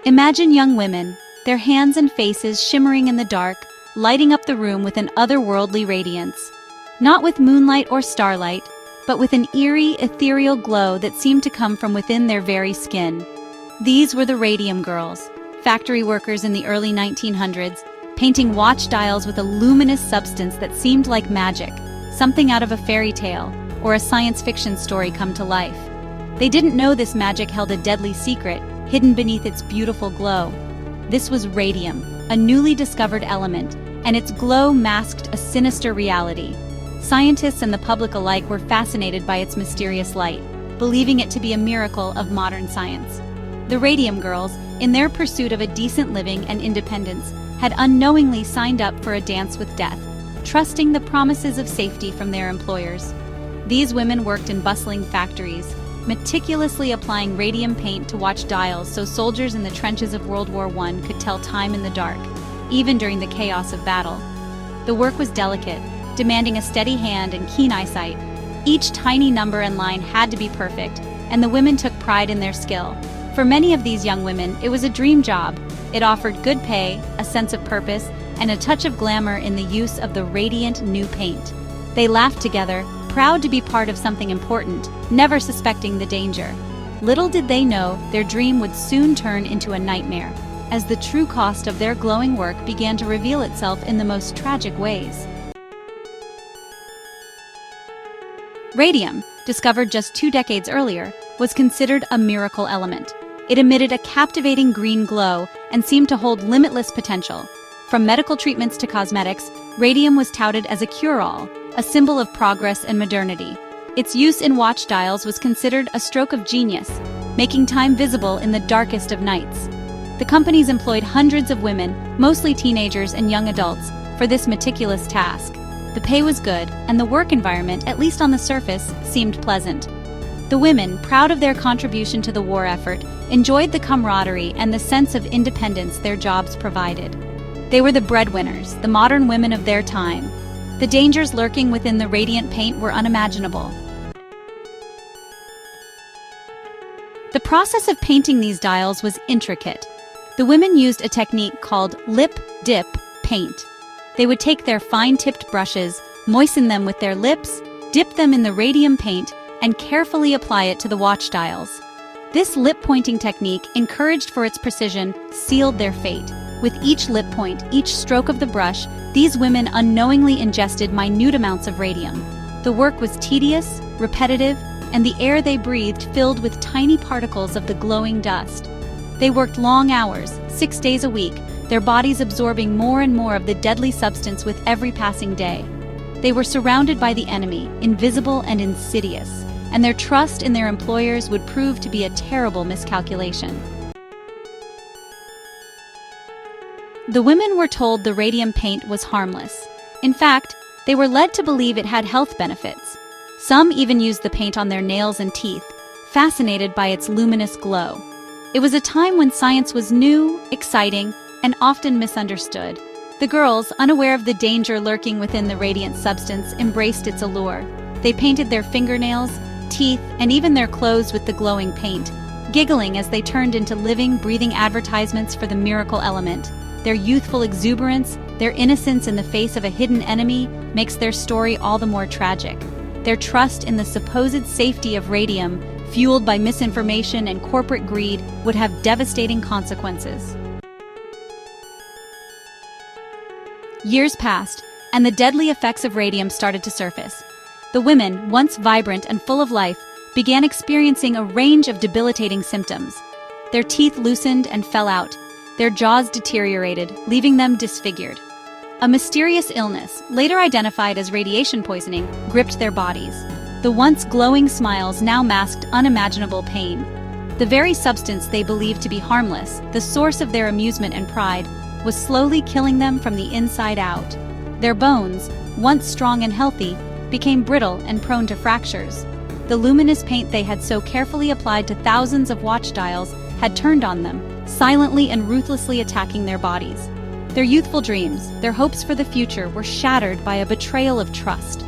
Imagine young women, their hands and faces shimmering in the dark, lighting up the room with an otherworldly radiance. Not with moonlight or starlight, but with an eerie, ethereal glow that seemed to come from within their very skin. These were the Radium Girls, factory workers in the early 1900s, painting watch dials with a luminous substance that seemed like magic, something out of a fairy tale or a science fiction story come to life. They didn't know this magic held a deadly secret, hidden beneath its beautiful glow. This was radium, a newly discovered element, and its glow masked a sinister reality. Scientists and the public alike were fascinated by its mysterious light, believing it to be a miracle of modern science. The Radium Girls, in their pursuit of a decent living and independence, had unknowingly signed up for a dance with death, trusting the promises of safety from their employers. These women worked in bustling factories, meticulously applying radium paint to watch dials so soldiers in the trenches of World War I could tell time in the dark, even during the chaos of battle. The work was delicate, demanding a steady hand and keen eyesight. Each tiny number and line had to be perfect, and the women took pride in their skill. For many of these young women, it was a dream job. It offered good pay, a sense of purpose, and a touch of glamour in the use of the radiant new paint. They laughed together, proud to be part of something important, never suspecting the danger. Little did they know their dream would soon turn into a nightmare, as the true cost of their glowing work began to reveal itself in the most tragic ways. Radium, discovered just 2 decades earlier, was considered a miracle element. It emitted a captivating green glow and seemed to hold limitless potential. From medical treatments to cosmetics, radium was touted as a cure-all, a symbol of progress and modernity. Its use in watch dials was considered a stroke of genius, making time visible in the darkest of nights. The companies employed hundreds of women, mostly teenagers and young adults, for this meticulous task. The pay was good, and the work environment, at least on the surface, seemed pleasant. The women, proud of their contribution to the war effort, enjoyed the camaraderie and the sense of independence their jobs provided. They were the breadwinners, the modern women of their time. The dangers lurking within the radiant paint were unimaginable. The process of painting these dials was intricate. The women used a technique called lip dip paint. They would take their fine-tipped brushes, moisten them with their lips, dip them in the radium paint, and carefully apply it to the watch dials. This lip-pointing technique, encouraged for its precision, sealed their fate. With each lip point, each stroke of the brush, these women unknowingly ingested minute amounts of radium. The work was tedious, repetitive, and the air they breathed filled with tiny particles of the glowing dust. They worked long hours, 6 days a week, their bodies absorbing more and more of the deadly substance with every passing day. They were surrounded by the enemy, invisible and insidious, and their trust in their employers would prove to be a terrible miscalculation. The women were told the radium paint was harmless. In fact, they were led to believe it had health benefits. Some even used the paint on their nails and teeth, fascinated by its luminous glow. It was a time when science was new, exciting, and often misunderstood. The girls, unaware of the danger lurking within the radiant substance, embraced its allure. They painted their fingernails, teeth, and even their clothes with the glowing paint, giggling as they turned into living, breathing advertisements for the miracle element. Their youthful exuberance, their innocence in the face of a hidden enemy, makes their story all the more tragic. Their trust in the supposed safety of radium, fueled by misinformation and corporate greed, would have devastating consequences. Years passed, and the deadly effects of radium started to surface. The women, once vibrant and full of life, began experiencing a range of debilitating symptoms. Their teeth loosened and fell out. Their jaws deteriorated, leaving them disfigured. A mysterious illness, later identified as radiation poisoning, gripped their bodies. The once glowing smiles now masked unimaginable pain. The very substance they believed to be harmless, the source of their amusement and pride, was slowly killing them from the inside out. Their bones, once strong and healthy, became brittle and prone to fractures. The luminous paint they had so carefully applied to thousands of watch dials had turned on them, silently and ruthlessly attacking their bodies. Their youthful dreams, their hopes for the future, were shattered by a betrayal of trust.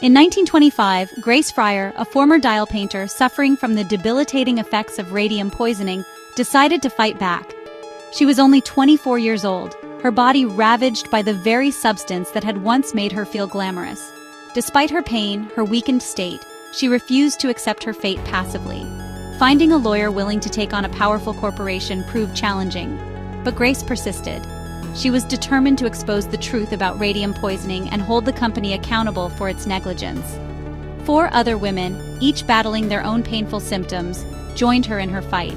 In 1925, Grace Fryer, a former dial painter suffering from the debilitating effects of radium poisoning, decided to fight back. She was only 24 years old, her body ravaged by the very substance that had once made her feel glamorous. Despite her pain, her weakened state, she refused to accept her fate passively. Finding a lawyer willing to take on a powerful corporation proved challenging, but Grace persisted. She was determined to expose the truth about radium poisoning and hold the company accountable for its negligence. 4 other women, each battling their own painful symptoms, joined her in her fight.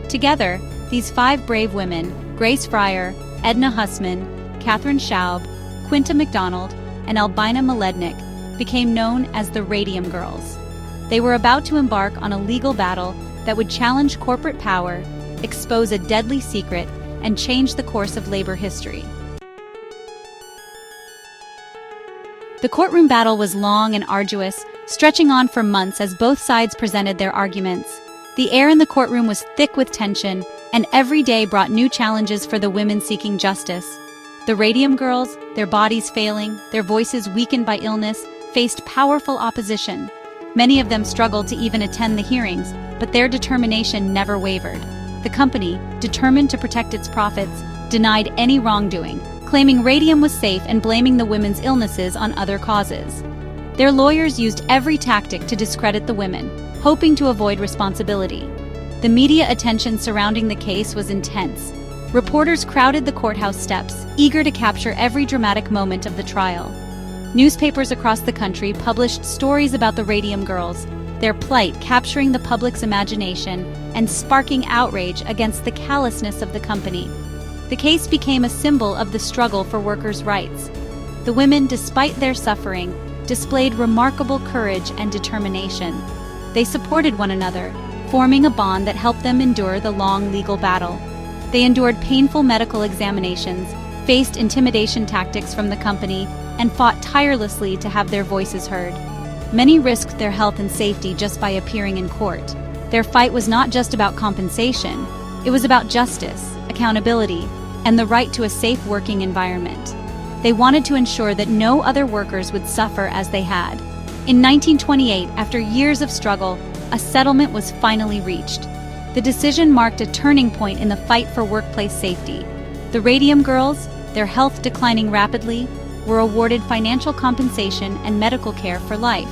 Together, these 5 brave women, Grace Fryer, Edna Hussman, Catherine Schaub, Quinta MacDonald, and Albina Milednik, became known as the Radium Girls. They were about to embark on a legal battle that would challenge corporate power, expose a deadly secret, and change the course of labor history. The courtroom battle was long and arduous, stretching on for months as both sides presented their arguments. The air in the courtroom was thick with tension, and every day brought new challenges for the women seeking justice. The Radium Girls, their bodies failing, their voices weakened by illness, faced powerful opposition. Many of them struggled to even attend the hearings, but their determination never wavered. The company, determined to protect its profits, denied any wrongdoing, claiming radium was safe and blaming the women's illnesses on other causes. Their lawyers used every tactic to discredit the women, hoping to avoid responsibility. The media attention surrounding the case was intense. Reporters crowded the courthouse steps, eager to capture every dramatic moment of the trial. Newspapers across the country published stories about the Radium Girls, their plight capturing the public's imagination and sparking outrage against the callousness of the company. The case became a symbol of the struggle for workers' rights. The women, despite their suffering, displayed remarkable courage and determination. They supported one another, forming a bond that helped them endure the long legal battle. They endured painful medical examinations, faced intimidation tactics from the company, and fought tirelessly to have their voices heard. Many risked their health and safety just by appearing in court. Their fight was not just about compensation, it was about justice, accountability, and the right to a safe working environment. They wanted to ensure that no other workers would suffer as they had. In 1928, after years of struggle, a settlement was finally reached. The decision marked a turning point in the fight for workplace safety. The Radium Girls, their health declining rapidly, were awarded financial compensation and medical care for life.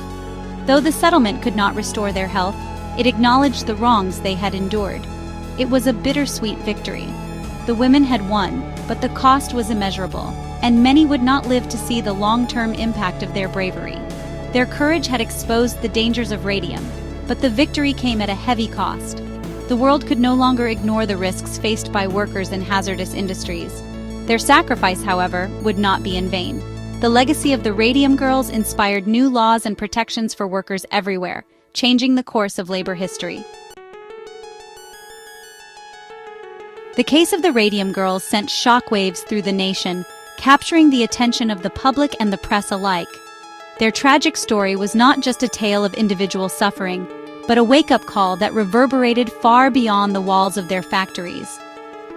Though the settlement could not restore their health, it acknowledged the wrongs they had endured. It was a bittersweet victory. The women had won, but the cost was immeasurable, and many would not live to see the long-term impact of their bravery. Their courage had exposed the dangers of radium, but the victory came at a heavy cost. The world could no longer ignore the risks faced by workers in hazardous industries. Their sacrifice, however, would not be in vain. The legacy of the Radium Girls inspired new laws and protections for workers everywhere, changing the course of labor history. The case of the Radium Girls sent shockwaves through the nation, capturing the attention of the public and the press alike. Their tragic story was not just a tale of individual suffering, but a wake-up call that reverberated far beyond the walls of their factories.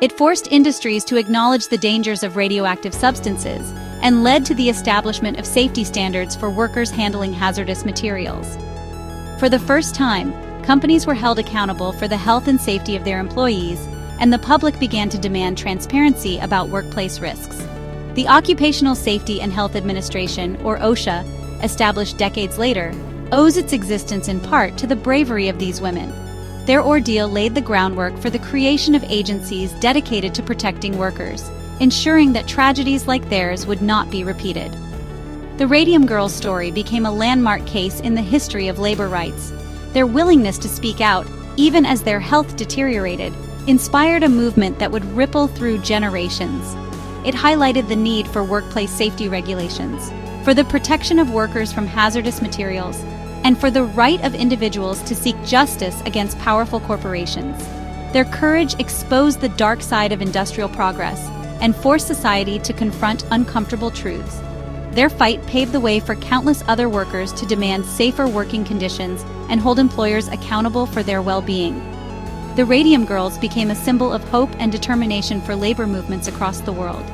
It forced industries to acknowledge the dangers of radioactive substances and led to the establishment of safety standards for workers handling hazardous materials. For the first time, companies were held accountable for the health and safety of their employees, and the public began to demand transparency about workplace risks. The Occupational Safety and Health Administration, or OSHA, established decades later, owes its existence in part to the bravery of these women. Their ordeal laid the groundwork for the creation of agencies dedicated to protecting workers, ensuring that tragedies like theirs would not be repeated. The Radium Girls' story became a landmark case in the history of labor rights. Their willingness to speak out, even as their health deteriorated, inspired a movement that would ripple through generations. It highlighted the need for workplace safety regulations, for the protection of workers from hazardous materials, and for the right of individuals to seek justice against powerful corporations. Their courage exposed the dark side of industrial progress and forced society to confront uncomfortable truths. Their fight paved the way for countless other workers to demand safer working conditions and hold employers accountable for their well-being. The Radium Girls became a symbol of hope and determination for labor movements across the world.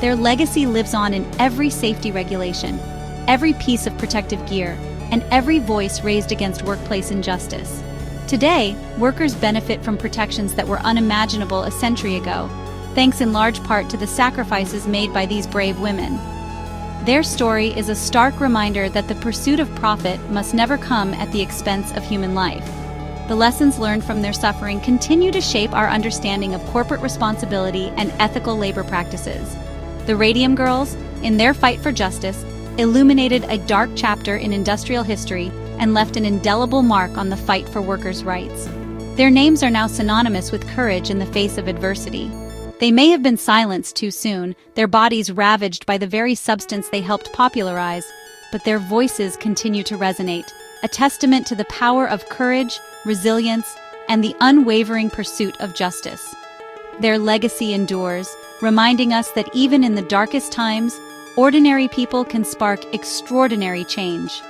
Their legacy lives on in every safety regulation, every piece of protective gear, and every voice raised against workplace injustice. Today, workers benefit from protections that were unimaginable a century ago, thanks in large part to the sacrifices made by these brave women. Their story is a stark reminder that the pursuit of profit must never come at the expense of human life. The lessons learned from their suffering continue to shape our understanding of corporate responsibility and ethical labor practices. The Radium Girls, in their fight for justice, illuminated a dark chapter in industrial history and left an indelible mark on the fight for workers' rights. Their names are now synonymous with courage in the face of adversity. They may have been silenced too soon, their bodies ravaged by the very substance they helped popularize, but their voices continue to resonate, a testament to the power of courage, resilience, and the unwavering pursuit of justice. Their legacy endures, reminding us that even in the darkest times, ordinary people can spark extraordinary change.